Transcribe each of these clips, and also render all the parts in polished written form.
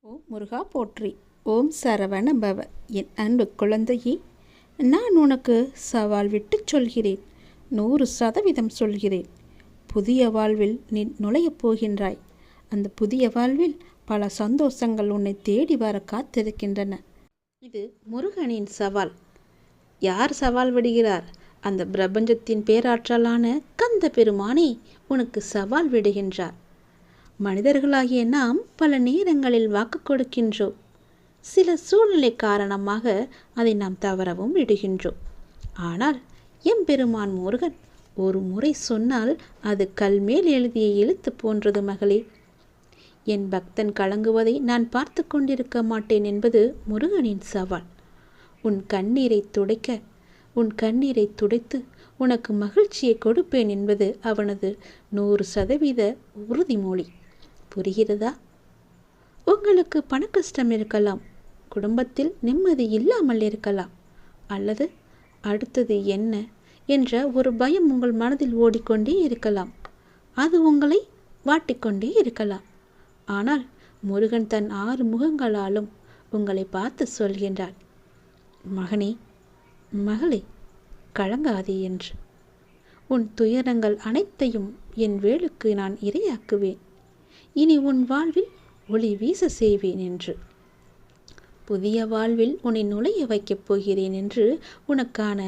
ஓம் முருகா போற்றி. ஓம் சரவண பவ. என் அன்பு குழந்தையே, நான் உனக்கு சவால் விட்டு சொல்கிறேன். 100% சொல்கிறேன். புதிய வாழ்வில் நீ நுழையப் போகின்றாய். அந்த புதிய வாழ்வில் பல சந்தோஷங்கள் உன்னை தேடி வர காத்திருக்கின்றன. இது முருகனின் சவால். யார் சவால் விடுகிறார்? அந்த பிரபஞ்சத்தின் பேராற்றலான கந்த பெருமானே உனக்கு சவால் விடுகின்றார். மனிதர்களாகிய நாம் பல நேரங்களில் வாக்கு கொடுக்கின்றோம். சில சூழ்நிலை காரணமாக அதை நாம் தவறவும் விடுகின்றோம். ஆனால் எம்பெருமான் முருகன் ஒரு முறை சொன்னால் அது கல்மேல் எழுதிய எழுத்து போன்றது மகளே. என் பக்தன் கலங்குவதை நான் பார்த்து கொண்டிருக்க மாட்டேன் என்பது முருகனின் சவால். உன் கண்ணீரை துடைத்து உனக்கு மகிழ்ச்சியை கொடுப்பேன் என்பது அவனது 100% உறுதிமொழி. புரிகிறதா? உங்களுக்கு பணக்கஷ்டம் இருக்கலாம், குடும்பத்தில் நிம்மதி இல்லாமல் இருக்கலாம், அல்லது அடுத்தது என்ன என்ற ஒரு பயம் உங்கள் மனதில் ஓடிக்கொண்டே இருக்கலாம். அது உங்களை வாட்டிக்கொண்டே இருக்கலாம். ஆனால் முருகன் தன் 6 முகங்களாலும் உங்களை பார்த்து சொல்கின்றார், மகனே, மகளே, கலங்காதே என்று. உன் துயரங்கள் அனைத்தையும் என் வேலுக்கு நான் இரையாக்குவேன். இனி உன் வாழ்வில் ஒளி வீச செய்வேன் என்று. புதிய வாழ்வில் உன்னை நுழைய வைக்கப் போகிறேன் என்று உனக்கான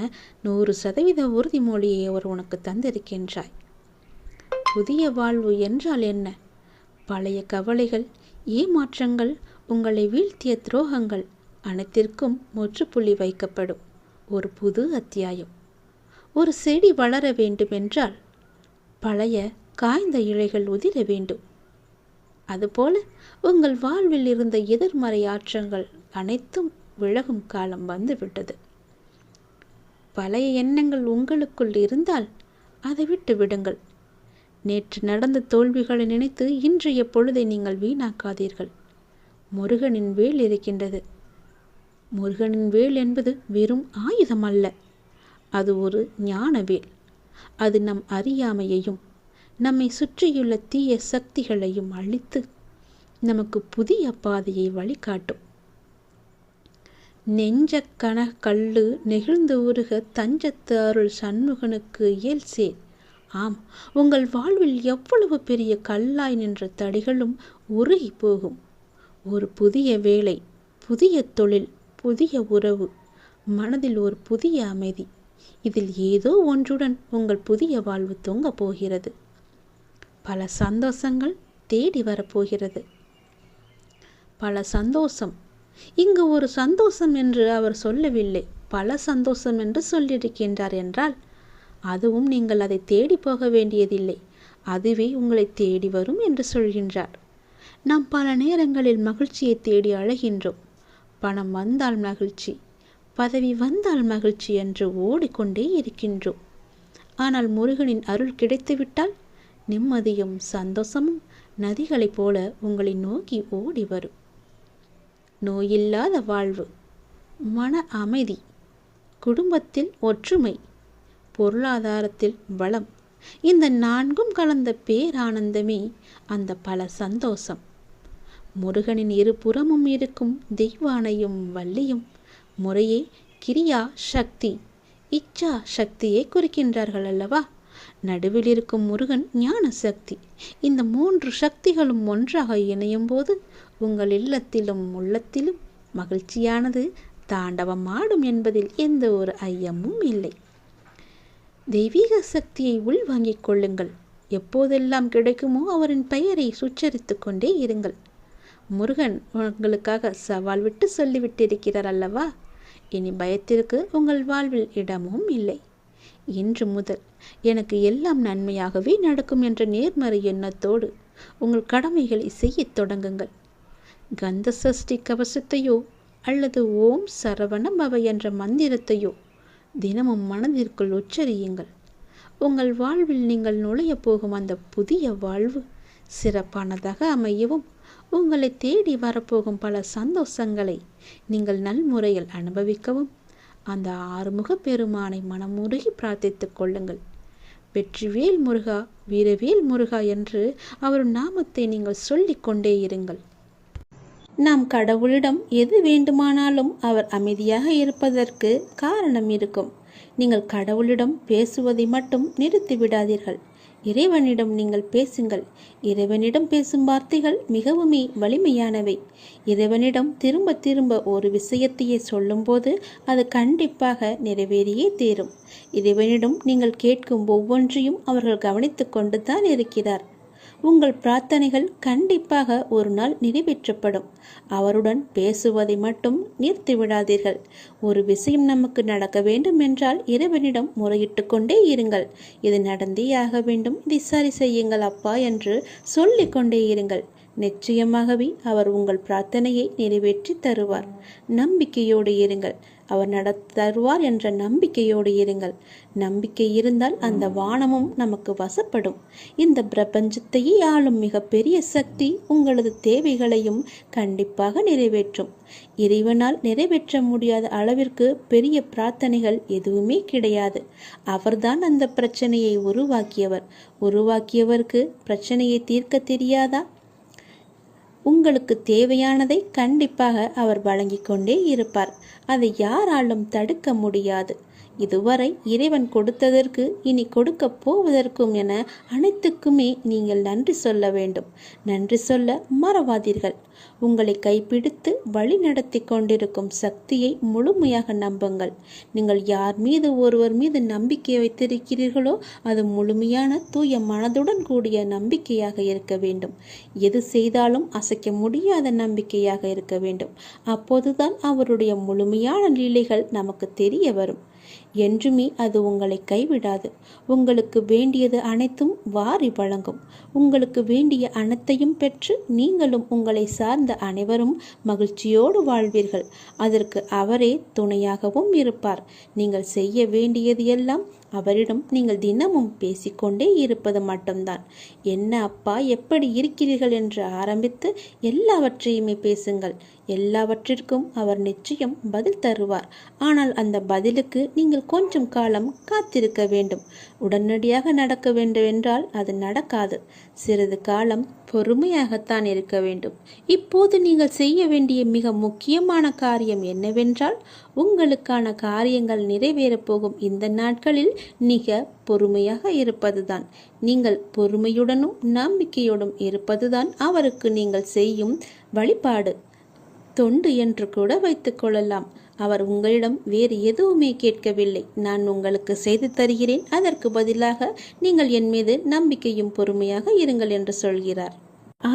100% உறுதிமொழியை அவர் உனக்கு தந்திருக்கின்றாய். புதிய வாழ்வு என்றால் என்ன? பழைய கவலைகள், ஏமாற்றங்கள், உங்களை வீழ்த்திய துரோகங்கள் அனைத்திற்கும் முற்றுப்புள்ளி வைக்கப்படும் ஒரு புது அத்தியாயம். ஒரு செடி வளர வேண்டுமென்றால் பழைய காய்ந்த இலைகள் உதிர வேண்டும். அதுபோல உங்கள் வாழ்வில் இருந்த எதிர்மறை ஆற்றங்கள் அனைத்தும் விலகும் காலம் வந்துவிட்டது. பழைய எண்ணங்கள் உங்களுக்குள் இருந்தால் அதை விட்டு விடுங்கள். நேற்று நடந்த தோல்விகளை நினைத்து இன்றைய பொழுதை நீங்கள் வீணாக்காதீர்கள். முருகனின் வேல் இருக்கின்றது. முருகனின் வேல் என்பது வெறும் ஆயுதம் அல்ல, அது ஒரு ஞான வேல். அது நம் அறியாமையையும் நம்மை சுற்றியுள்ள தீய சக்திகளையும் அழித்து நமக்கு புதிய பாதையை வழிகாட்டும். நெஞ்ச கன கல்லு நெகிழ்ந்து உருக தஞ்சத்து அருள் சண்முகனுக்கு இயல் சேர். ஆம், உங்கள் வாழ்வில் எவ்வளவு பெரிய கல்லாய் நின்ற தடிகளும் உருகி போகும். ஒரு புதிய வேலை, புதிய தொழில், புதிய உறவு, மனதில் ஒரு புதிய அமைதி, இதில் ஏதோ ஒன்றுடன் உங்கள் புதிய வாழ்வு தொங்க போகிறது. பல சந்தோஷங்கள் தேடி வரப்போகிறது. பல சந்தோஷம். இங்கு ஒரு சந்தோஷம் என்று அவர் சொல்லவில்லை, பல சந்தோஷம் என்று சொல்லியிருக்கின்றார் என்றால் அதுவும் நீங்கள் அதை தேடி போக வேண்டியதில்லை, அதுவே உங்களை தேடி வரும் என்று சொல்கின்றார். நாம் பல நேரங்களில் மகிழ்ச்சியை தேடி அழைகின்றோம். பணம் வந்தால் மகிழ்ச்சி, பதவி வந்தால் மகிழ்ச்சி என்று ஓடிக்கொண்டே இருக்கின்றோம். ஆனால் முருகனின் அருள் கிடைத்துவிட்டால் நிம்மதியும் சந்தோஷமும் நதிகளைப் போல உங்களை நோக்கி ஓடி வரும். நோயில்லாத வாழ்வு, மன அமைதி, குடும்பத்தில் ஒற்றுமை, பொருளாதாரத்தில் வளம், இந்த 4ம் கலந்த பேரானந்தமே அந்த பல சந்தோஷம். முருகனின் 2 புறமும் இருக்கும் தெய்வானையும் வள்ளியும் முறையே கிரியா சக்தி, இச்சா சக்தியை குறிக்கின்றார்கள் அல்லவா? நடுவில் இருக்கும் முருகன் ஞான சக்தி. இந்த 3 சக்திகளும் ஒன்றாக இணையும் போது உங்கள் இல்லத்திலும் உள்ளத்திலும் மகிழ்ச்சியானது தாண்டவம் ஆடும் என்பதில் எந்த ஒரு ஐயமும் இல்லை. தெய்வீக சக்தியை உள்வாங்கிக் கொள்ளுங்கள். எப்போதெல்லாம் கிடைக்குமோ அவரின் பெயரை சுச்சரித்து கொண்டே இருங்கள். முருகன் உங்களுக்காக சவால் விட்டு சொல்லிவிட்டிருக்கிறார் அல்லவா? இனி பயத்திற்கு உங்கள் வாழ்வில் இடமும் இல்லை. இன்று முதல் எனக்கு எல்லாம் நன்மையாகவே நடக்கும் என்ற நேர்மறை எண்ணத்தோடு உங்கள் கடமைகளை செய்யத் தொடங்குங்கள். கந்த சஷ்டி கவசத்தையோ அல்லது ஓம் சரவண பவ என்ற மந்திரத்தையோ தினமும் மனதிற்குள் உச்சரியுங்கள். உங்கள் வாழ்வில் நீங்கள் நுழைய போகும் அந்த புதிய வாழ்வு சிறப்பானதாக அமையவும், உங்களை தேடி வரப்போகும் பல சந்தோஷங்களை நீங்கள் நல்முறையில் அனுபவிக்கவும் அந்த 6 முக பெருமானை மனமுருகி பிரார்த்தித்துக் கொள்ளுங்கள். வெற்றிவேல் முருகா, வீரவேல் முருகா என்று அவர் நாமத்தை நீங்கள் சொல்லிக் கொண்டே இருங்கள். நாம் கடவுளிடம் எது வேண்டுமானாலும் அவர் அமைதியாக இருப்பதற்கு காரணம் இருக்கும். நீங்கள் கடவுளிடம் பேசுவதை மட்டும் நிறுத்திவிடாதீர்கள். இறைவனிடம் நீங்கள் பேசுங்கள். இறைவனிடம் பேசும் வார்த்தைகள் மிகவுமே வலிமையானவை. இறைவனிடம் திரும்ப திரும்ப ஒரு விஷயத்தையே சொல்லும்போது அது கண்டிப்பாக நிறைவேறியே தீரும். இறைவனிடம் நீங்கள் கேட்கும் ஒவ்வொன்றையும் அவர்கள் கவனித்து கொண்டு தான் இருக்கிறார். உங்கள் பிரார்த்தனைகள் கண்டிப்பாக ஒரு நாள் நிறைவேற்றப்படும். அவருடன் பேசுவதை மட்டும் நிறுத்திவிடாதீர்கள். ஒரு விஷயம் நமக்கு நடக்க வேண்டும் என்றால் இறைவனிடம் முறையிட்டு கொண்டே இருங்கள். இது நடந்தே ஆக வேண்டும், இதை சரி செய்யுங்கள் அப்பா என்று சொல்லிக் கொண்டே இருங்கள். நிச்சயமாகவே அவர் உங்கள் பிரார்த்தனையை நிறைவேற்றி தருவார். நம்பிக்கையோடு இருங்கள். அவர் தருவார் என்ற நம்பிக்கையோடு இருங்கள். நம்பிக்கை இருந்தால் அந்த வானமும் நமக்கு வசப்படும். இந்த பிரபஞ்சத்தையே ஆளும் மிகப்பெரிய சக்தி உங்களது தேவைகளையும் கண்டிப்பாக நிறைவேற்றும். இறைவனால் நிறைவேற்ற முடியாத அளவிற்கு பெரிய பிரார்த்தனைகள் எதுவுமே கிடையாது. அவர்தான் அந்த பிரச்சனையை உருவாக்கியவருக்கு பிரச்சனையை தீர்க்க தெரியாதா? உங்களுக்கு தேவையானதை கண்டிப்பாக அவர் வழங்கிக் கொண்டே இருப்பார். அதை யாராலும் தடுக்க முடியாது. இதுவரை இறைவன் கொடுத்ததற்கு இனி கொடுக்க போவதற்கும் என அனைத்துக்குமே நீங்கள் நன்றி சொல்ல வேண்டும். நன்றி சொல்ல மறவாதீர்கள். உங்களை கைப்பிடித்து வழி நடத்தி கொண்டிருக்கும் சக்தியை முழுமையாக நம்புங்கள். நீங்கள் ஒருவர் மீது நம்பிக்கை வைத்திருக்கிறீர்களோ அது முழுமையான தூய மனதுடன் கூடிய நம்பிக்கையாக இருக்க வேண்டும். எது செய்தாலும் அசைக்க முடியாத நம்பிக்கையாக இருக்க வேண்டும். அப்போதுதான் அவருடைய முழுமையான லீலைகள் நமக்கு தெரிய வரும். என்றுமே அது உங்களை கைவிடாது. உங்களுக்கு வேண்டியது அனைத்தும் வாரி வழங்கும். உங்களுக்கு வேண்டிய அனைத்தையும் பெற்று நீங்களும் உங்களை சார்ந்த அனைவரும் மகிழ்ச்சியோடு வாழ்வீர்கள். அதற்கு அவரே துணையாகவும் இருப்பார். நீங்கள் செய்ய வேண்டியது எல்லாம் அவரிடம் நீங்கள் தினமும் பேசிக்கொண்டே இருப்பது மட்டும்தான். என்ன அப்பா, எப்படி இருக்கிறீர்கள் என்று ஆரம்பித்து எல்லாவற்றையுமே பேசுங்கள். எல்லாவற்றிற்கும் அவர் நிச்சயம் பதில் தருவார். ஆனால் அந்த பதிலுக்கு நீங்கள் கொஞ்சம் காலம் காத்திருக்க வேண்டும். உடனடியாக நடக்க வேண்டும் என்றால் அது நடக்காது. சிறிது காலம் பொறுமையாகத்தான் இருக்க வேண்டும். இப்போது நீங்கள் செய்ய வேண்டிய மிக முக்கியமான காரியம் என்னவென்றால், உங்களுக்கான காரியங்கள் நிறைவேறப் போகும் இந்த நாட்களில் மிக பொறுமையாக இருப்பதுதான். நீங்கள் பொறுமையுடனும் நம்பிக்கையோடும் இருப்பதுதான் அவருக்கு நீங்கள் செய்யும் வழிபாடு, தொண்டு என்று கூட வைத்துக் கொள்ளலாம். அவர் உங்களிடம் வேறு எதுவுமே கேட்கவில்லை. நான் உங்களுக்கு செய்து தருகிறேன், அதற்கு பதிலாக நீங்கள் என் மீது நம்பிக்கையும் பொறுமையாக இருங்கள் என்று சொல்கிறார்.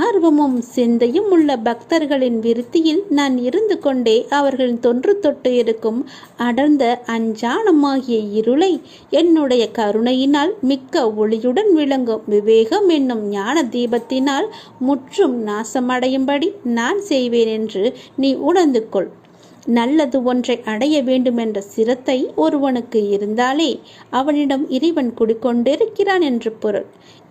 ஆர்வமும் சிந்தையும் உள்ள பக்தர்களின் விருத்தியில் நான் இருந்து கொண்டே அவர்களின் தொன்று தொட்டு இருக்கும் அடர்ந்த அஞ்ஞானமாகிய இருளை என்னுடைய கருணையினால் மிக்க ஒளியுடன் விளங்கும் விவேகம் என்னும் ஞான தீபத்தினால் முற்றும் நாசமடையும்படி நான் செய்வேன் என்று நீ உணர்ந்து கொள். நல்லது ஒன்றை அடைய வேண்டுமென்ற சிரத்தை ஒருவனுக்கு இருந்தாலே அவனிடம் இறைவன் குடிக்கொண்டிருக்கிறான் என்று பொருள்.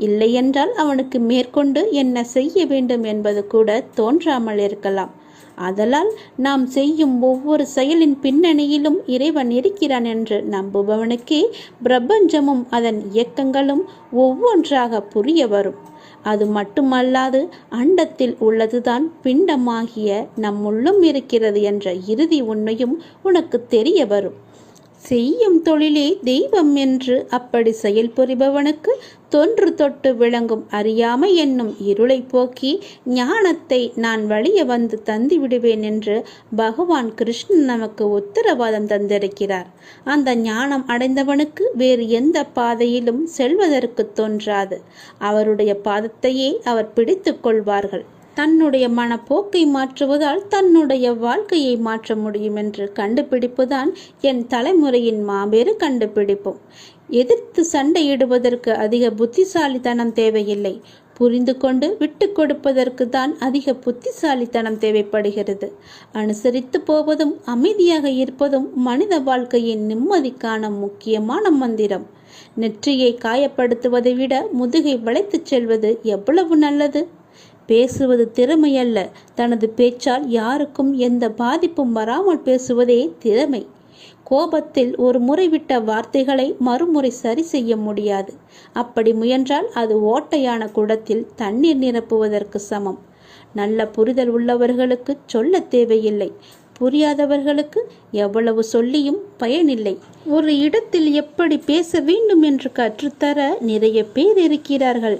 இல்லையென்றால் அவனுக்கு மேற்கொண்டு என்ன செய்ய வேண்டும் என்பது கூட தோன்றாமல் இருக்கலாம். ஆதலால் நாம் செய்யும் ஒவ்வொரு செயலின் பின்னணியிலும் இறைவன் இருக்கிறான் என்று நம்புபவனுக்கே பிரபஞ்சமும் அதன் இயக்கங்களும் ஒவ்வொன்றாக புரிய வரும். அது மட்டுமல்லாது அண்டத்தில் உள்ளதுதான் பிண்டமாகிய நம்முள்ளும் இருக்கிறது என்ற இறுதி உண்மையும் உனக்கு தெரிய வரும். செய்யும் தொழிலே தெய்வம் என்று அப்படி செயல்புரிபவனுக்கு தொன்று தொட்டு விளங்கும் அறியாமை என்னும் இருளை போக்கி ஞானத்தை நான் வழிய வந்து தந்துவிடுவேன் என்று பகவான் கிருஷ்ணன் நமக்கு உத்தரவாதம் தந்திருக்கிறார். அந்த ஞானம் அடைந்தவனுக்கு வேறு எந்த பாதையிலும் செல்வதற்கு தோன்றாது. அவருடைய பாதத்தையே அவர் பிடித்து கொள்வார்கள். தன்னுடைய மனப்போக்கை மாற்றுவதால் தன்னுடைய வாழ்க்கையை மாற்ற முடியும் என்று கண்டுபிடிப்புதான் என் தலைமுறையின் மாபெரும் கண்டுபிடிப்பும். எதிர்த்து சண்டையிடுவதற்கு அதிக புத்திசாலித்தனம் தேவையில்லை. புரிந்து கொண்டு விட்டு கொடுப்பதற்கு தான் அதிக புத்திசாலித்தனம் தேவைப்படுகிறது. அனுசரித்து போவதும் அமைதியாக இருப்பதும் மனித வாழ்க்கையின் நிம்மதிக்கான முக்கியமான மந்திரம். நெற்றியை காயப்படுத்துவதை விட முதுகை வளைத்துச் செல்வது எவ்வளவு நல்லது. பேசுவது திறமையல்ல, தனது பேச்சால் யாருக்கும் எந்த பாதிப்பும் வராமல் பேசுவதே திறமை. கோபத்தில் ஒரு முறை விட்ட வார்த்தைகளை மறுமுறை சரி செய்ய முடியாது. அப்படி முயன்றால் அது ஓட்டையான குடத்தில் தண்ணீர் நிரப்புவதற்கு சமம். நல்ல புரிதல் உள்ளவர்களுக்கு சொல்ல தேவையில்லை. புரியாதவர்களுக்கு எவ்வளவு சொல்லியும் பயனில்லை. ஒரு இடத்தில் எப்படி பேச வேண்டும் என்று கற்றுத்தர நிறைய பேர் இருக்கிறார்கள்.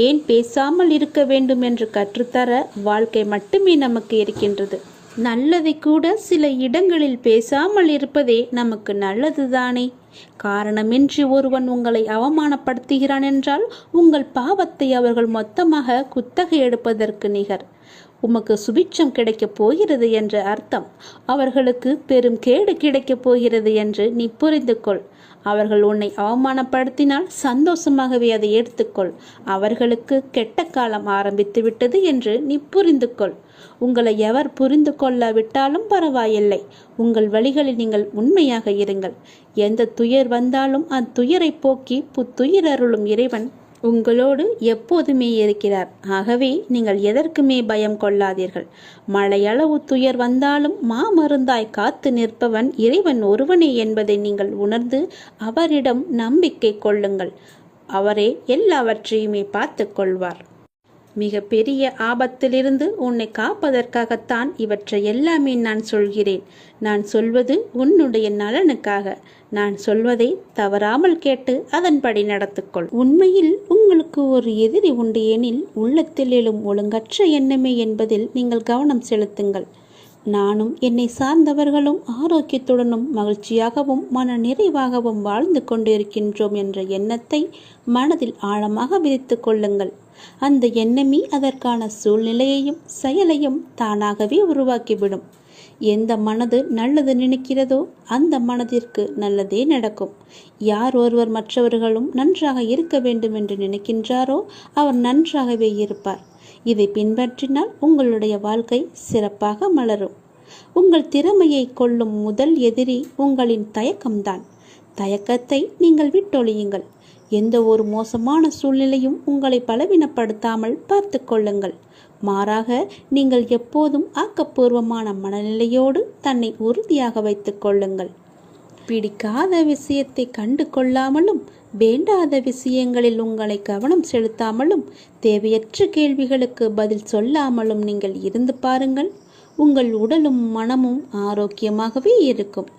ஏன் பேசாமல் இருக்க வேண்டும் என்று கற்றுத்தர வாழ்க்கை மட்டுமே நமக்கு இருக்கின்றது. நல்லதை கூட சில இடங்களில் பேசாமல் இருப்பதே நமக்கு நல்லதுதானே. காரணமின்றி ஒருவன் உங்களை அவமானப்படுத்துகிறான் என்றால் உங்கள் பாவத்தை அவர்கள் மொத்தமாக குத்தகை எடுப்பதற்கு நிகர். உமக்கு சுபிட்சம் கிடைக்கப் போகிறது என்ற அர்த்தம். அவர்களுக்கு பெரும் கேடு கிடைக்கப் போகிறது என்று நீ புரிந்து கொள். அவர்கள் உன்னை அவமானப்படுத்தினால் சந்தோஷமாகவே அதை எடுத்துக்கொள். அவர்களுக்கு கெட்ட காலம் ஆரம்பித்து விட்டது என்று நீ புரிந்து கொள். உங்களை எவர் புரிந்து கொள்ளாவிட்டாலும் பரவாயில்லை. உங்கள் வழிகளில் நீங்கள் உண்மையாக இருங்கள். எந்த துயர் வந்தாலும் அத்துயரை போக்கி புத்துயிர் அருளும் இறைவன் உங்களோடு எப்போதுமே இருக்கிறார். ஆகவே நீங்கள் எதற்குமே பயம் கொள்ளாதீர்கள். மழையளவு துயர் வந்தாலும் மாமருந்தாய் காத்து நிற்பவன் இறைவன் ஒருவனே என்பதை நீங்கள் உணர்ந்து அவரிடம் நம்பிக்கை கொள்ளுங்கள். அவரே எல்லாவற்றையுமே பார்த்து கொள்வார். மிக பெரிய ஆபத்திலிருந்து உன்னை காப்பதற்காகத்தான் இவற்றை எல்லாமே நான் சொல்கிறேன். நான் சொல்வது உன்னுடைய நலனுக்காக. நான் சொல்வதை தவறாமல் கேட்டு அதன்படி நடத்துக்கொள். உண்மையில் உங்களுக்கு ஒரு எதிரி உண்டு எனில் உள்ளத்தில் எழும் ஒழுங்கற்ற எண்ணமே என்பதில் நீங்கள் கவனம் செலுத்துங்கள். நானும் என்னை சார்ந்தவர்களும் ஆரோக்கியத்துடனும் மகிழ்ச்சியாகவும் மன நிறைவாகவும் வாழ்ந்து கொண்டிருக்கின்றோம் என்ற எண்ணத்தை மனதில் ஆழமாக விதித்து கொள்ளுங்கள். அந்த எண்ணமே அதற்கான சூழ்நிலையையும் செயலையும் தானாகவே உருவாக்கிவிடும். எந்த மனது நல்லது நினைக்கிறதோ அந்த மனதிற்கு நல்லதே நடக்கும். யார் ஒருவர் மற்றவர்களும் நன்றாக இருக்க வேண்டும் என்று நினைக்கின்றாரோ அவர் நன்றாகவே இருப்பார். இதை பின்பற்றினால் உங்களுடைய வாழ்க்கை சிறப்பாக மலரும். உங்கள் திறமையை கொள்ளும் முதல் எதிரி உங்களின் தயக்கம்தான். தயக்கத்தை நீங்கள் விட்டொழியுங்கள். எந்த ஒரு மோசமான சூழ்நிலையும் உங்களை பலவீனப்படுத்தாமல் பார்த்து கொள்ளுங்கள். மாறாக நீங்கள் எப்போதும் ஆக்கப்பூர்வமான மனநிலையோடு தன்னை உறுதியாக வைத்துக் கொள்ளுங்கள். பிடிக்காத விஷயத்தை கண்டு கொள்ளாமலும் வேண்டாத விஷயங்களில் உங்களை கவனம் செலுத்தாமலும் தேவையற்ற கேள்விகளுக்கு பதில் சொல்லாமலும் நீங்கள் இருந்து பாருங்கள். உங்கள் உடலும் மனமும் ஆரோக்கியமாகவே இருக்கும்.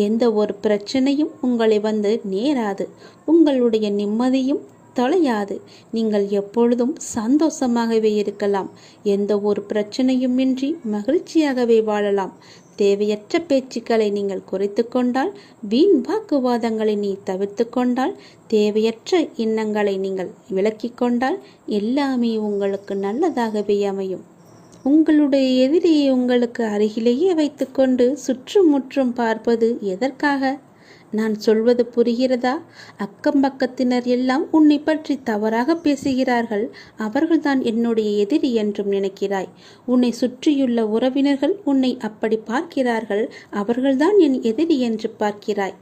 எந்த ஒரு பிரச்சனையும் உங்களை வந்து நேராது. உங்களுடைய நிம்மதியும் தொலையாது. நீங்கள் எப்பொழுதும் சந்தோஷமாகவே இருக்கலாம். எந்த ஒரு பிரச்சனையும் இன்றி மகிழ்ச்சியாகவே வாழலாம். தேவையற்ற பேச்சுக்களை நீங்கள் குறைத்து கொண்டால், வீண் வாக்குவாதங்களை நீ தவிர்த்து கொண்டால், தேவையற்ற எண்ணங்களை நீங்கள் விலக்கி கொண்டால் எல்லாமே உங்களுக்கு நல்லதாகவே அமையும். உங்களுடைய எதிரியை உங்களுக்கு அருகிலேயே வைத்துக்கொண்டு சுற்றுமுற்றும் பார்ப்பது எதற்காக? நான் சொல்வது புரிகிறதா? அக்கம் பக்கத்தினர் எல்லாம் உன்னை பற்றி தவறாக பேசுகிறார்கள். அவர்கள்தான் என்னுடைய எதிரி என்றும் நினைக்கிறாய். உன்னை சுற்றியுள்ள உறவினர்கள் உன்னை அப்படி பார்க்கிறார்கள். அவர்கள்தான் என் எதிரி என்று பார்க்கிறாய்.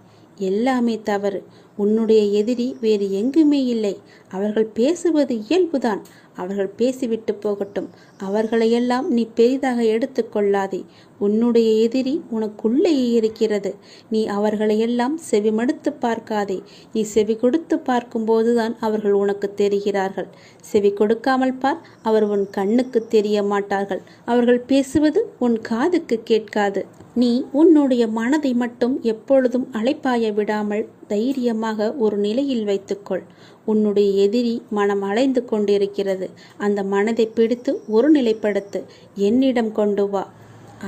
எல்லாமே தவறு. உன்னுடைய எதிரி வேறு எங்குமே இல்லை. அவர்கள் பேசுவது இயல்புதான். அவர்கள் பேசிவிட்டு போகட்டும். அவர்களையெல்லாம் நீ பெரிதாக எடுத்துக்கொள்ளாதே. உன்னுடைய எதிரி உனக்குள்ளேயே இருக்கிறது. நீ அவர்களையெல்லாம் செவிமடுத்து பார்க்காதே. நீ செவி கொடுத்து பார்க்கும்போதுதான் அவர்கள் உனக்கு தெரிகிறார்கள். செவி கொடுக்காமல் பார், அவர் உன் கண்ணுக்கு தெரிய மாட்டார்கள். அவர்கள் பேசுவது உன் காதுக்கு கேட்காது. நீ உன்னுடைய மனதை மட்டும் எப்பொழுதும் அலைப்பாய விடாமல் தைரியமாக ஒரு நிலையில் வைத்துக்கொள். உன்னுடைய எதிரி மனம் அலைந்து கொண்டிருக்கிறது. அந்த மனதை பிடித்து ஒரு நிலைப்படுத்து. என்னிடம் கொண்டு வா.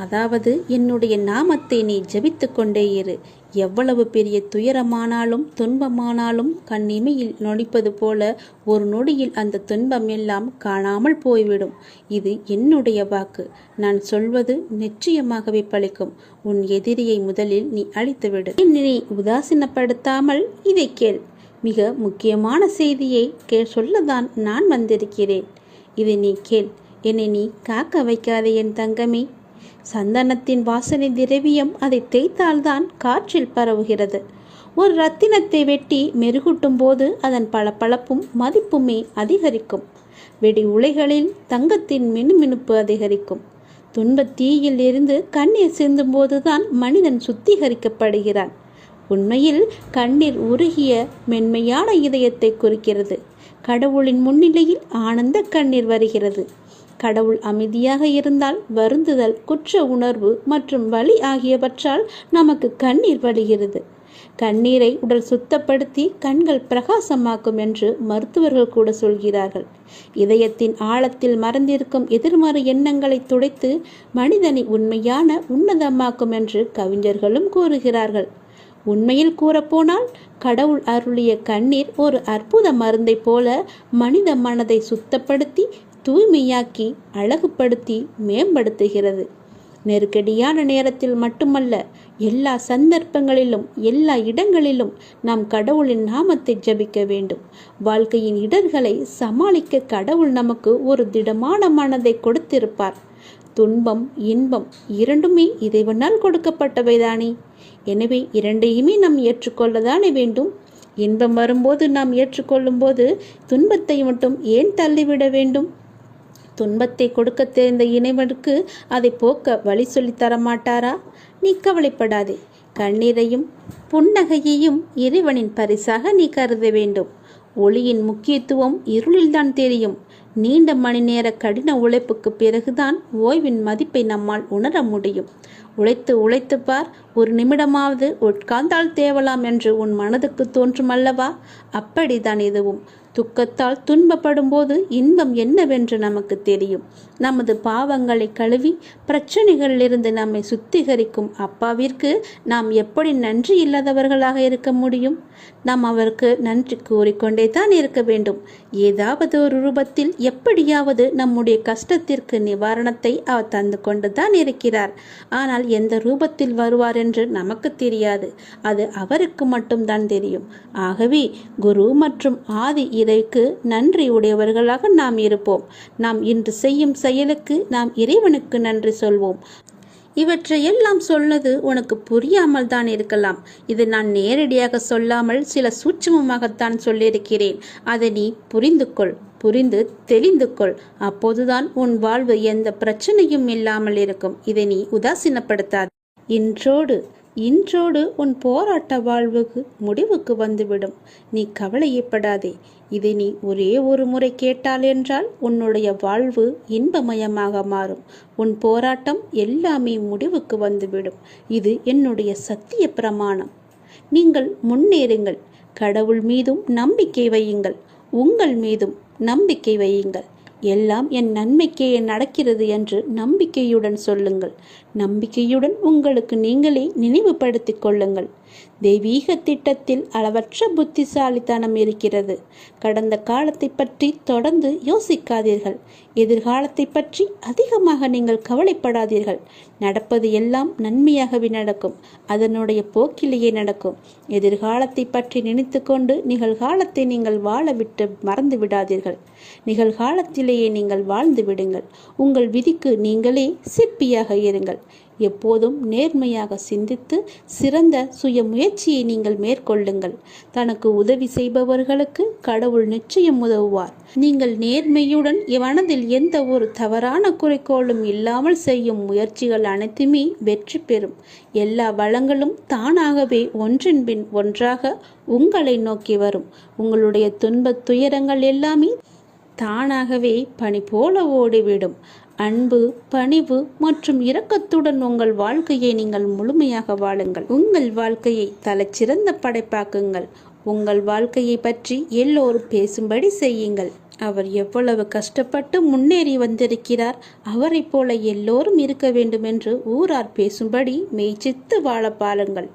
அதாவது என்னுடைய நாமத்தை நீ ஜபித்து கொண்டே இரு. எவ்வளவு பெரிய துயரமானாலும் துன்பமானாலும் கண்ணிமையில் நொடிப்பது போல ஒரு நொடியில் அந்த துன்பம் எல்லாம் காணாமல் போய்விடும். இது என்னுடைய வாக்கு. நான் சொல்வது நிச்சயமாகவே பலிக்கும். உன் எதிரியை முதலில் நீ அழித்துவிடு. என்னை உதாசீனப்படுத்தாமல் இதை கேள். மிக முக்கியமான செய்தியை சொல்லதான் நான் வந்திருக்கிறேன். இதை நீ கேள். என்னை நீ காக்க வைக்காதே என் தங்கமே. சந்தனத்தின் வாசனை திரவியம் அதை தேய்த்தால்தான் காற்றில் பரவுகிறது. ஒரு ரத்தினத்தை வெட்டி மெருகூட்டும் போது அதன் பளபளப்பும் மதிப்புமே அதிகரிக்கும். வெடி உலைகளில் தங்கத்தின் மினுமினுப்பு அதிகரிக்கும். துன்பத் தீயில் இருந்து கண்ணீர் சிந்தும் போதுதான் மனிதன் சுத்திகரிக்கப்படுகிறான். உண்மையில் கண்ணீர் உருகிய மென்மையான இதயத்தை குறிக்கிறது. கடவுளின் முன்னிலையில் ஆனந்த கண்ணீர் வருகிறது. கடவுள் அமைதியாக இருந்தால் வருந்துதல், குற்ற உணர்வு மற்றும் வலி ஆகியவற்றால் நமக்கு கண்ணீர் வடிகிறது. கண்ணீரை உடல் சுத்தப்படுத்தி கண்கள் பிரகாசமாக்கும் என்று மருத்துவர்கள் கூட சொல்கிறார்கள். இதயத்தின் ஆழத்தில் மறைந்திருக்கும் எதிர்மறை எண்ணங்களை துடைத்து மனிதனை உண்மையான உன்னதமாக்கும் என்று கவிஞர்களும் கூறுகிறார்கள். உண்மையில் கூறப்போனால் கடவுள் அருளிய கண்ணீர் ஒரு அற்புத மருந்தை போல மனித மனதை சுத்தப்படுத்தி தூய்மையாக்கி அழகுபடுத்தி மேம்படுத்துகிறது. நெருக்கடியான நேரத்தில் மட்டுமல்ல, எல்லா சந்தர்ப்பங்களிலும் எல்லா இடங்களிலும் நாம் கடவுளின் நாமத்தை ஜபிக்க வேண்டும். வாழ்க்கையின் இடர்களை சமாளிக்க கடவுள் நமக்கு ஒரு திடமான மனதை கொடுத்திருப்பார். துன்பம் இன்பம் இரண்டுமே இறைவனால் கொடுக்கப்பட்டவைதானே. எனவே இரண்டையுமே நாம் ஏற்றுக்கொள்ளதானே வேண்டும். இன்பம் வரும்போது நாம் ஏற்றுக்கொள்ளும் போது துன்பத்தை மட்டும் ஏன் தள்ளிவிட வேண்டும்? துன்பத்தை கொடுக்க தெரிந்த இறைவனுக்கு அதை போக்க வழி சொல்லித்தர மாட்டாரா? நீ கவலைப்படாதே. கண்ணீரையும் புன்னகையையும் இறைவனின் பரிசாக நீ கருத வேண்டும். ஒளியின் முக்கியத்துவம் இருளில்தான் தெரியும். நீண்ட மணி நேர கடின உழைப்புக்கு பிறகுதான் ஓய்வின் மதிப்பை நம்மால் உணர முடியும். உழைத்து உழைத்து பார், ஒரு நிமிடமாவது உட்கார்ந்தால் தேவலாம் என்று உன் மனதுக்கு தோன்றும் அல்லவா? அப்படித்தான் இதுவும். துக்கத்தால் துன்பப்படும் போது இன்பம் என்னவென்று நமக்கு தெரியும். நமது பாவங்களை கழுவி பிரச்சனைகளிலிருந்து நம்மை சுத்திகரிக்கும் அப்பாவிற்கு நாம் எப்படி நன்றி இல்லாதவர்களாக இருக்க முடியும்? நாம் அவருக்கு நன்றி கூறிக்கொண்டே தான் இருக்க வேண்டும். ஏதாவது ஒரு ரூபத்தில் எப்படியாவது நம்முடைய கஷ்டத்திற்கு நிவாரணத்தை அவர் தந்து கொண்டு தான் இருக்கிறார். ஆனால் எந்த ரூபத்தில் வருவார் என்று நமக்கு தெரியாது. அது அவருக்கு மட்டும்தான் தெரியும். ஆகவே குரு மற்றும் ஆதி இறைக்கு நன்றி உடையவர்களாக நாம் இருப்போம். நாம் இன்று செய்யும் செயலுக்கு நாம் இறைவனுக்கு நன்றி சொல்வோம். இவற்றையெல்லாம் சொன்னது உனக்கு புரியாமல் தான் இருக்கலாம். இது நான் நேரடியாக சொல்லாமல் சில சூட்சமமாகத்தான் சொல்லியிருக்கிறேன். அதை நீ புரிந்து தெளிந்து கொள். அப்போதுதான் உன் வாழ்வு எந்த பிரச்சனையும் இல்லாமல் இருக்கும். இதை நீ உதாசீனப்படுத்தாது. இன்றோடு உன் போராட்ட வாழ்வுக்கு முடிவுக்கு வந்துவிடும். நீ கவலையப்படாதே. இதை நீ ஒரே ஒரு முறை கேட்டால் என்றால் உன்னுடைய வாழ்வு இன்பமயமாக மாறும். உன் போராட்டம் எல்லாமே முடிவுக்கு வந்துவிடும். இது என்னுடைய சத்திய பிரமாணம். நீங்கள் முன்னேறுங்கள். கடவுள் மீதும் நம்பிக்கை வையுங்கள். உங்கள் மீதும் நம்பிக்கை வையுங்கள். எல்லாம் என் நன்மைக்கே நடக்கிறது என்று நம்பிக்கையுடன் சொல்லுங்கள். நம்பிக்கையுடன் உங்களுக்கு நீங்களே நினைவுபடுத்திக் கொள்ளுங்கள். தெய்வீக திட்டத்தில் அளவற்ற புத்திசாலித்தனம் இருக்கிறது. கடந்த காலத்தை பற்றி தொடர்ந்து யோசிக்காதீர்கள். எதிர்காலத்தை பற்றி அதிகமாக நீங்கள் கவலைப்படாதீர்கள். நடப்பது எல்லாம் நன்மையாகவே நடக்கும். அதனுடைய போக்கிலேயே நடக்கும். எதிர்காலத்தை பற்றி நினைத்து கொண்டு நிகழ்காலத்தை நீங்கள் வாழ விட்டு மறந்து விடாதீர்கள். நிகழ்காலத்திலேயே நீங்கள் வாழ்ந்து விடுங்கள். உங்கள் விதிக்கு நீங்களே சிற்பியாக இருங்கள். எப்போதும் நேர்மையாக சிந்தித்து சிறந்த சுய முயற்சியை நீங்கள் மேற்கொள்ளுங்கள். தனக்கு உதவி செய்பவர்களுக்கு கடவுள் நிச்சயம் உதவுவார். நீங்கள் நேர்மையுடன் மனதில் எந்த ஒரு தவறான குறிக்கோளும் இல்லாமல் செய்யும் முயற்சிகள் அனைத்துமே வெற்றி பெறும். எல்லா வளங்களும் தானாகவே ஒன்றின் பின் ஒன்றாக உங்களை நோக்கி வரும். உங்களுடைய துன்பத் துயரங்கள் எல்லாமே தானாகவே பனி போல ஓடிவிடும். அன்பு, பணிவு மற்றும் இரக்கத்துடன் உங்கள் வாழ்க்கையை நீங்கள் முழுமையாக வாழுங்கள். உங்கள் வாழ்க்கையை தலைச்சிறந்த படைப்பாக்குங்கள். உங்கள் வாழ்க்கையை பற்றி எல்லோரும் பேசும்படி செய்யுங்கள். அவர் எவ்வளவு கஷ்டப்பட்டு முன்னேறி வந்திருக்கிறார், அவரை போல எல்லோரும் இருக்க வேண்டும் என்று ஊரார் பேசும்படி மெய்ச்சித்து வாழ பாருங்கள்.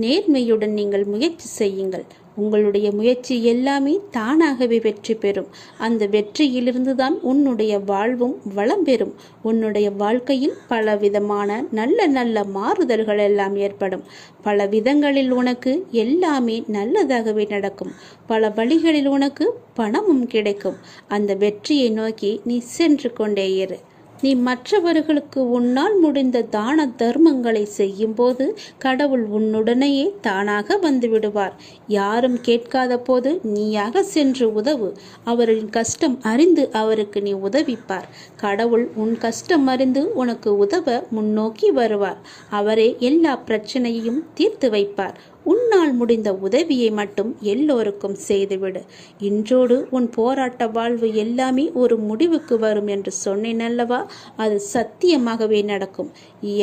நேர்மையுடன் நீங்கள் முயற்சி செய்யுங்கள். உங்களுடைய முயற்சி எல்லாமே தானாகவே வெற்றி பெறும். அந்த வெற்றியிலிருந்து தான் உன்னுடைய வாழ்வும் வளம் பெறும். உன்னுடைய வாழ்க்கையில் பல விதமான நல்ல நல்ல மாறுதல்கள் எல்லாம் ஏற்படும். பல விதங்களில் உனக்கு எல்லாமே நல்லதாகவே நடக்கும். பல வழிகளில் உனக்கு பணமும் கிடைக்கும். அந்த வெற்றியை நோக்கி நீ சென்று கொண்டே இரு. நீ மற்றவர்களுக்கு உன்னால் முடிந்த தான தர்மங்களை செய்யும் போது கடவுள் உன்னுடனேயே தானாக வந்து விடுவார். யாரும் கேட்காத போது நீயாக சென்று உதவு. அவரின் கஷ்டம் அறிந்து அவருக்கு நீ உதவிப்பார். கடவுள் உன் கஷ்டம் அறிந்து உனக்கு உதவ முன்னோக்கி வருவார். அவரே எல்லா பிரச்சனையையும் தீர்த்து வைப்பார். உன்னால் முடிந்த உதவியை மட்டும் எல்லோருக்கும் செய்துவிடு. இன்றோடு உன் போராட்ட வாழ்வு எல்லாமே ஒரு முடிவுக்கு வரும் என்று சொன்னேன் அல்லவா? அது சத்தியமாகவே நடக்கும்.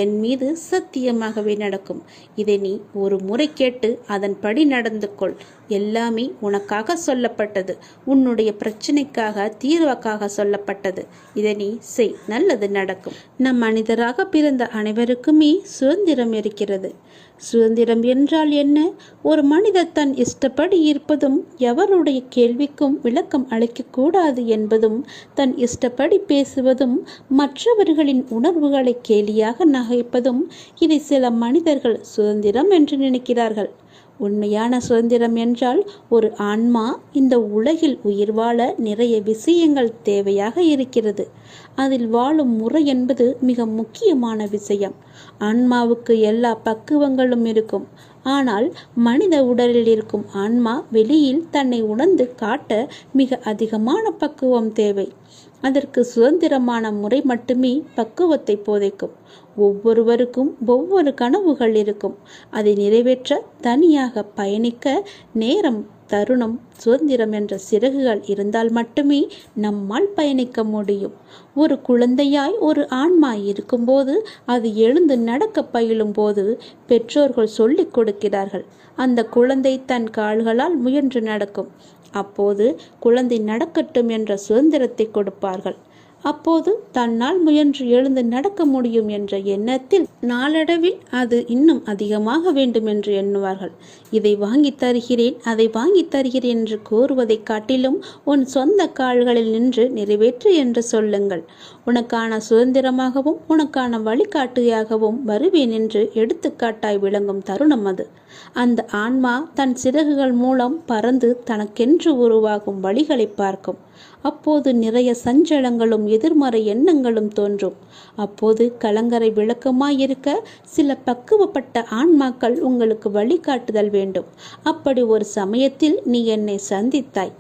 என் மீது சத்தியமாகவே நடக்கும். இதை நீ ஒரு முறை கேட்டு அதன்படி நடந்து கொள். எல்லாமே உனக்காக சொல்லப்பட்டது. உன்னுடைய பிரச்சனைக்காக, தீர்வுக்காக சொல்லப்பட்டது. இதை நீ செய், நல்லது நடக்கும். நம் மனிதராக பிறந்த அனைவருக்குமே சுதந்திரம் இருக்கிறது. சுதந்திரம் என்றால் என்ன? ஒரு மனிதர் தன் இஷ்டப்படி இருப்பதும், எவருடைய கேள்விக்கும் விளக்கம் அளிக்கக்கூடாது என்பதும், தன் இஷ்டப்படி பேசுவதும், மற்றவர்களின் உணர்வுகளை கேலியாக நகைப்பதும், இதை சில மனிதர்கள் சுதந்திரம் என்று நினைக்கிறார்கள். உண்மையான சுதந்திரம் என்றால் ஒரு ஆன்மா இந்த உலகில் உயிர் வாழ நிறைய விஷயங்கள் தேவையாக இருக்கிறது. அதில் வாழும் முறை என்பது மிக முக்கியமான விஷயம். ஆன்மாவுக்கு எல்லா பக்குவங்களும் இருக்கும். ஆனால் மனித உடலில் இருக்கும் ஆன்மா வெளியில் தன்னை உணர்ந்து காட்ட மிக அதிகமான பக்குவம் தேவை. அதற்கு சுதந்திரமான முறை மட்டுமே பக்குவத்தை போதைக்கும். ஒவ்வொருவருக்கும் ஒவ்வொரு கனவுகள் இருக்கும். அதை நிறைவேற்ற தனியாக பயணிக்க நேரம், தருணம், சுதந்திரம் என்ற சிறகுகள் இருந்தால் மட்டுமே நம்மால் பயணிக்க முடியும். ஒரு குழந்தையாய் ஒரு ஆன்மா இருக்கும்போது, அது எழுந்து நடக்க பயிலும் போது பெற்றோர்கள் சொல்லிக் கொடுக்கிறார்கள். அந்த குழந்தை தன் கால்களால் முயன்று நடக்கும். அப்போது குழந்தை நடக்கட்டும் என்ற சுதந்திரத்தை கொடுப்பார்கள். அப்போது தன்னால் முயன்று எழுந்து நடக்க முடியும் என்ற எண்ணத்தில் நாளடைவில் அது இன்னும் அதிகமாக வேண்டும் என்று எண்ணுவார்கள். இதை வாங்கி தருகிறேன், அதை வாங்கி தருகிறேன் என்று கூறுவதை காட்டிலும் உன் சொந்த கால்களில் நின்று நிறைவேற்று என்று சொல்லுங்கள். உனக்கான சுதந்திரமாகவும் உனக்கான வழிகாட்டியாகவும் வருவேன் என்று எடுத்துக்காட்டாய் விளங்கும் தருணம் அது. அந்த ஆன்மா தன் சிறகுகள் மூலம் பறந்து தனக்கென்று உருவாகும் வழிகளை பார்க்கும். அப்போது நிறைய சஞ்சலங்களும் எதிர்மறை எண்ணங்களும் தோன்றும். அப்போது கலங்கரை விளக்கமாயிருக்க சில பக்குவப்பட்ட ஆன்மாக்கள் உங்களுக்கு வழிகாட்டுதல் வேண்டும். அப்படி ஒரு சமயத்தில் நீ என்னை சந்தித்தாய்.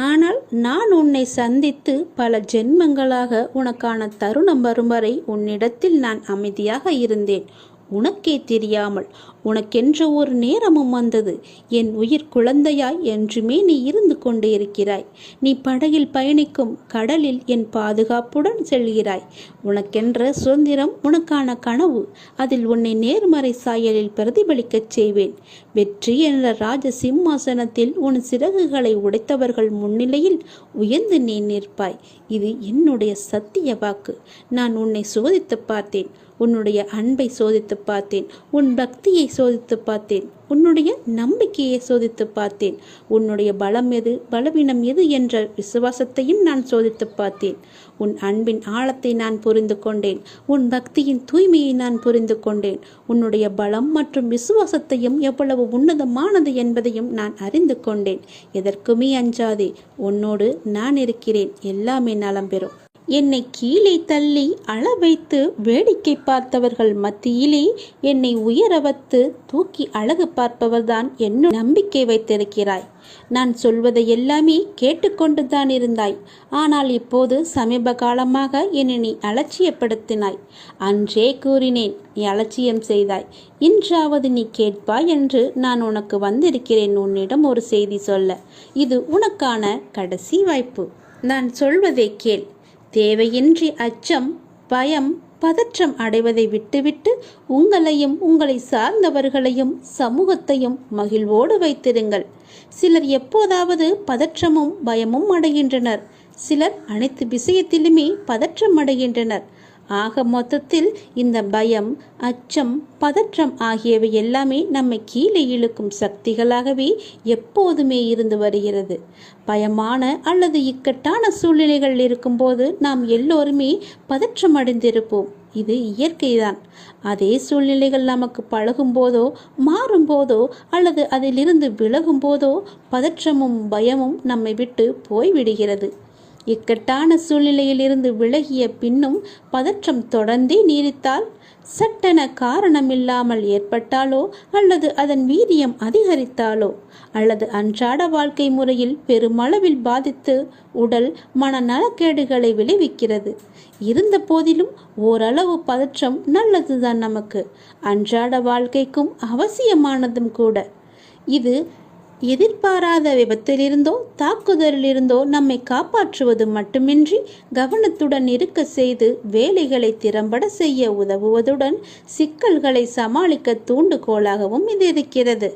ஆனால் நான் உன்னை சந்தித்து பல ஜென்மங்களாக உனக்கான தருணம் வரும் வரை உன்னிடத்தில் நான் அமைதியாக இருந்தேன். உனக்கே தெரியாமல். உனக்கென்ற ஒரு நேரமும் வந்தது. என் உயிர் குழந்தையாய் என்றுமே நீ இருந்து கொண்டே இருக்கிறாய். நீ படகில் பயணிக்கும் கடலில் என் பாதுகாப்புடன் செல்கிறாய். உனக்கென்ற சுதந்திரம், உனக்கான கனவு. அதில் உன்னை நேர்மறை சாயலில் பிரதிபலிக்கச் செய்வேன். வெற்றி என்ற ராஜ சிம்மாசனத்தில் உன் சிறகுகளை உடைத்தவர்கள் முன்னிலையில் உயர்ந்து நீ நிற்பாய். இது என்னுடைய சத்திய வாக்கு. நான் உன்னை சோதித்து பார்த்தேன். உன்னுடைய அன்பை சோதித்து பார்த்தேன். உன் பக்தியை சோதித்து பார்த்தேன். உன்னுடைய நம்பிக்கையை சோதித்து பார்த்தேன். உன்னுடைய பலம் எது, பலவீனம் எது என்ற விசுவாசத்தையும் நான் சோதித்து பார்த்தேன். உன் அன்பின் ஆழத்தை நான் புரிந்து கொண்டேன். உன் பக்தியின் தூய்மையை நான் புரிந்து கொண்டேன். உன்னுடைய பலம் மற்றும் விசுவாசத்தையும் எவ்வளவு உன்னதமானது என்பதையும் நான் அறிந்து கொண்டேன். எதற்குமே அஞ்சாதே. உன்னோடு நான் இருக்கிறேன். எல்லாமே நலம் பெறும். என்னை கீழே தள்ளி அள வைத்து வேடிக்கை பார்த்தவர்கள் மத்தியிலே என்னை உயர வைத்து தூக்கி அழகு பார்ப்பவர்தான் என்ன நம்பிக்கை வைத்திருக்கிறாய். நான் சொல்வதை எல்லாமே கேட்டுக்கொண்டுதான் இருந்தாய். ஆனால் இப்போது சமீப காலமாக என்னை நீ அலட்சியப்படுத்தினாய். அன்றே கூறினேன், நீ அலட்சியம் செய்தாய். இன்றாவது நீ கேட்பாய் என்று நான் உனக்கு வந்திருக்கிறேன் உன்னிடம் ஒரு செய்தி சொல்ல. இது உனக்கான கடைசி வாய்ப்பு. நான் சொல்வதை கேள். தேவையின்றி அச்சம், பயம், பதற்றம் அடைவதை விட்டுவிட்டு உங்களையும் உங்களை சார்ந்தவர்களையும் சமூகத்தையும் மகிழ்வோடு வைத்திருங்கள். சிலர் எப்போதாவது பதற்றமும் பயமும் அடைகின்றனர். சிலர் அனைத்து விஷயத்திலுமே பதற்றம் அடைகின்றனர். ஆக மொத்தத்தில் இந்த பயம், அச்சம், பதற்றம் ஆகியவை எல்லாமே நம்மை கீழே இழுக்கும் சக்திகளாகவே எப்போதுமே இருந்து வருகிறது. பயமான அல்லது இக்கட்டான சூழ்நிலைகள் இருக்கும்போது நாம் எல்லோருமே பதற்றம் அடைந்திருப்போம். இது இயற்கைதான். அதே சூழ்நிலைகள் நமக்கு பழகும் போதோ, மாறும் போதோ, அல்லது அதிலிருந்து விலகும் போதோ பதற்றமும் பயமும் நம்மை விட்டு போய்விடுகிறது. இக்கட்டான சூழ்நிலையிலிருந்து விலகிய பின்னும் பதற்றம் தொடர்ந்தே நீடித்தால், சட்டென காரணமில்லாமல் ஏற்பட்டாலோ, அல்லது அதன் வீரியம் அதிகரித்தாலோ, அல்லது அன்றாட வாழ்க்கை முறையில் பெருமளவில் பாதித்து உடல் மன நலக்கேடுகளை விளைவிக்கிறது. இருந்த போதிலும் ஓரளவு பதற்றம் நல்லதுதான். நமக்கு அன்றாட வாழ்க்கைக்கும் அவசியமானதும் கூட. இது எதிர்பாராத விபத்திலிருந்தோ தாக்குதலிலிருந்தோ நம்மை காப்பாற்றுவது மட்டுமின்றி கவனத்துடன் இருக்க செய்து வேலைகளை திறம்பட செய்ய உதவுவதுடன் சிக்கல்களை சமாளிக்க தூண்டுகோலாகவும் இது இருக்கிறது.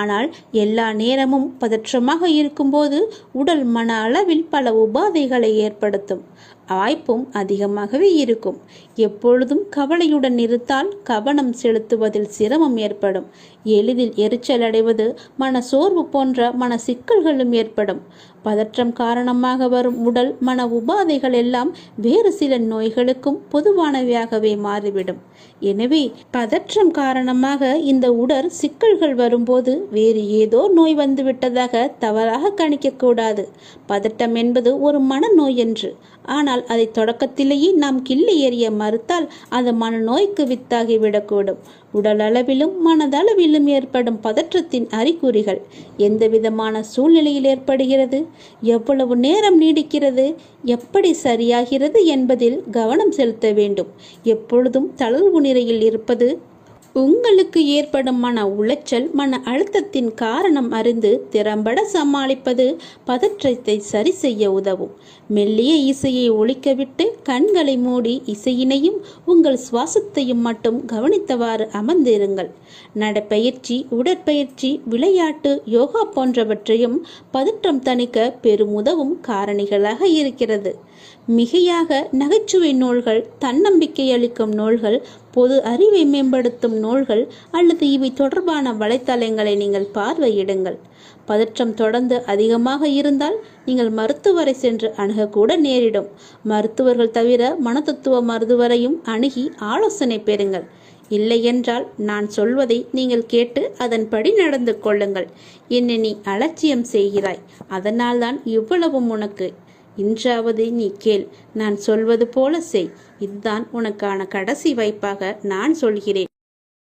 ஆனால் எல்லா நேரமும் பதற்றமாக இருக்கும்போது உடல் மன அளவில் பல உபாதைகளை ஏற்படுத்தும் வாய்ப்பும் அதிகமாகவே இருக்கும். எப்பொழுதும் கவலையுடன் இருந்தால் கவனம் செலுத்துவதில் சிரமம் ஏற்படும். எளிதில் எரிச்சல் அடைவது, மன சோர்வு போன்ற மன சிக்கல்களும் ஏற்படும். பதற்றம் காரணமாக வரும் உடல் மன உபாதைகள் எல்லாம் வேறு சில நோய்களுக்கும் பொதுவானவையாகவே மாறிவிடும். எனவே பதற்றம் காரணமாக இந்த உடல் சிக்கல்கள் வரும்போது வேறு ஏதோ நோய் வந்துவிட்டதாக தவறாக கணிக்கக்கூடாது. பதட்டம் என்பது ஒரு மனநோய் என்று. ஆனால் அதை தொடக்கத்திலேயே நாம் கிள்ளி எறிய மறுத்தால் அது மனநோய்க்கு வித்தாகிவிடக்கூடும். உடல் அளவிலும் மனதளவிலும் ஏற்படும் பதற்றத்தின் அறிகுறிகள் எந்த விதமான சூழ்நிலையில் ஏற்படுகிறது, எவ்வளவு நேரம் நீடிக்கிறது, எப்படி சரியாகிறது என்பதில் கவனம் செலுத்த வேண்டும். எப்பொழுதும் தளர்வு நிலையில் இருப்பது, உங்களுக்கு ஏற்படும் மன உளைச்சல், மன அழுத்தத்தின் காரணம் அறிந்து திறம்பட சமாளிப்பது பதற்றத்தை சரி செய்ய உதவும். மெல்லிய இசையை ஒலிக்கவிட்டு கண்களை மூடி இசையினையும் உங்கள் சுவாசத்தையும் மட்டும் கவனித்தவாறு அமர்ந்திருங்கள். நடைப்பயிற்சி, உடற்பயிற்சி, விளையாட்டு, யோகா போன்றவற்றையும் பதற்றம் தணிக்க பெருமுதவும் காரணிகளாக இருக்கிறது. மிகையாக நகைச்சுவை நூல்கள், தன்னம்பிக்கை அளிக்கும் நூல்கள், பொது அறிவை மேம்படுத்தும் நூல்கள் அல்லது இவை தொடர்பான வலைத்தளங்களை நீங்கள் பார்வையிடுங்கள். பதற்றம் தொடர்ந்து அதிகமாக இருந்தால் நீங்கள் மருத்துவரை சென்று அணுகக்கூட நேரிடும். மருத்துவர்கள் தவிர மனதத்துவ மருத்துவரையும் அணுகி ஆலோசனை பெறுங்கள். இல்லையென்றால் நான் சொல்வதை நீங்கள் கேட்டு அதன்படி நடந்து கொள்ளுங்கள். என்னை நீ அலட்சியம் செய்கிறாய், அதனால்தான் இவ்வளவும் உனக்கு. இன்றாவது நீ கேள், நான் சொல்வது போல செய். இதுதான் உனக்கான கடைசி வாய்ப்பாக நான் சொல்கிறேன்.